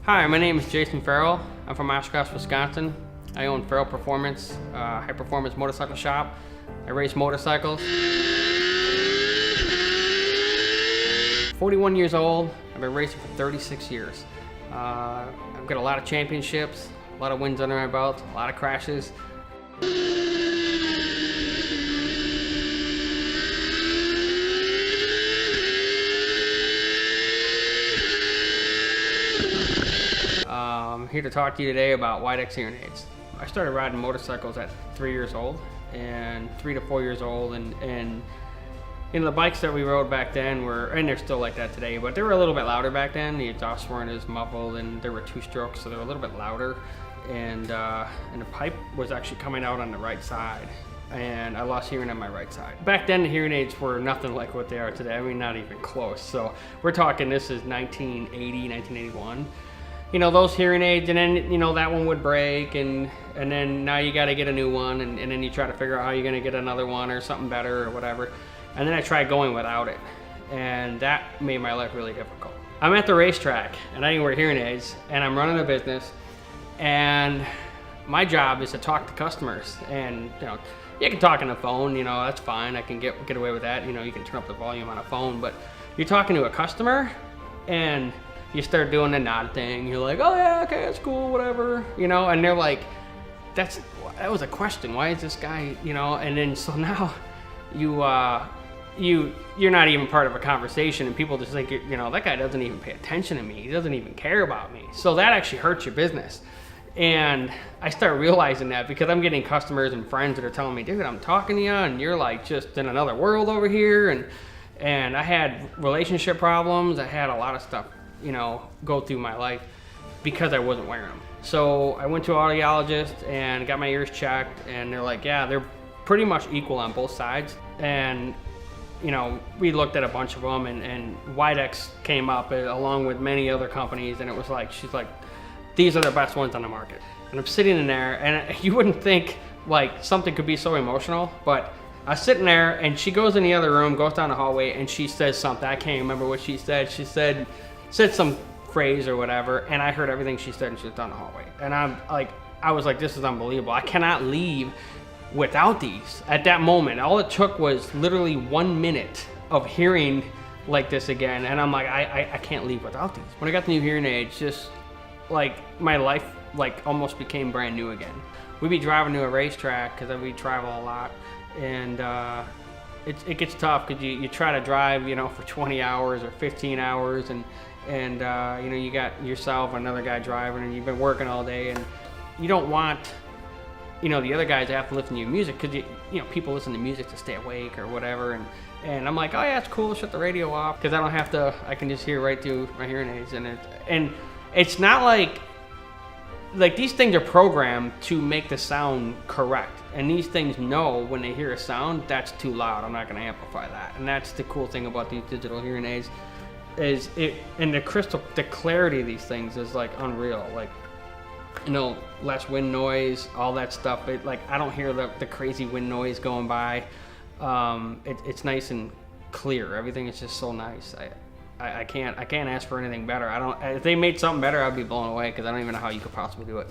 Hi, my name is Jason Farrell. I'm from Oshkosh, Wisconsin. I own Farrell Performance, high performance motorcycle shop. I race motorcycles. 41 years old. I've been racing for 36 years. I've got a lot of championships, a lot of wins under my belt, a lot of crashes. I'm here to talk to you today about Widex hearing aids. I started riding motorcycles at 3 years old, and 3 to 4 years old, and you know, the bikes that we rode back then were, and they're still like that today, but they were a little bit louder back then. The exhausts weren't as muffled, and there were 2 strokes, so they were a little bit louder. And the pipe was actually coming out on the right side, and I lost hearing on my right side. Back then, the hearing aids were nothing like what they are today. I mean, not even close. So we're talking, this is 1980, 1981. You know, those hearing aids, and then, you know, that one would break, and then now you got to get a new one, and then you try to figure out how you're going to get another one or something better or whatever. And then I tried going without it, and that made my life really difficult. I'm at the racetrack, and I didn't wear hearing aids, and I'm running a business, and my job is to talk to customers. And, you know, you can talk on the phone, you know, that's fine. I can get away with that. You know, you can turn up the volume on a phone, but you're talking to a customer, and you start doing the nod thing. You're like, oh yeah, okay, that's cool, whatever, you know, and they're like, that was a question. Why is this guy, you know? And then so now you're not even part of a conversation, and people just think, you know, that guy doesn't even pay attention to me. He doesn't even care about me. So that actually hurts your business. And I start realizing that because I'm getting customers and friends that are telling me, dude, I'm talking to you, and you're like just in another world over here. And I had relationship problems. I had a lot of stuff, you know, go through my life because I wasn't wearing them. So I went to an audiologist and got my ears checked, and they're like, yeah, they're pretty much equal on both sides. And, you know, we looked at a bunch of them, and Widex came up along with many other companies, and it was like, she's like, these are the best ones on the market. And I'm sitting in there, and you wouldn't think like something could be so emotional, but I was sitting there, and she goes in the other room, goes down the hallway, and she says something. I can't remember what she said. She said some phrase or whatever, and I heard everything she said, and she was down the hallway. And I was like, this is unbelievable. I cannot leave without these. At that moment, all it took was literally 1 minute of hearing like this again, and I'm like, I can't leave without these. When I got the new hearing aids, just like my life like almost became brand new again. We'd be driving to a racetrack because we travel a lot, and it gets tough because you try to drive, you know, for 20 hours or 15 hours, and you know, you got yourself, another guy driving, and you've been working all day, and you don't want, you know, the other guys to have to listen to your music because you know, people listen to music to stay awake or whatever, and I'm like, oh yeah, it's cool, shut the radio off because I don't have to, I can just hear right through my hearing aids. And it's not like these things are programmed to make the sound correct, and these things know when they hear a sound that's too loud, I'm not going to amplify that. And that's the cool thing about these digital hearing aids, is and the clarity of these things is like unreal. Like, you know, less wind noise, all that stuff. Like, I don't hear the crazy wind noise going by. It's nice and clear. Everything is just so nice. I can't ask for anything better. If they made something better, I'd be blown away because I don't even know how you could possibly do it.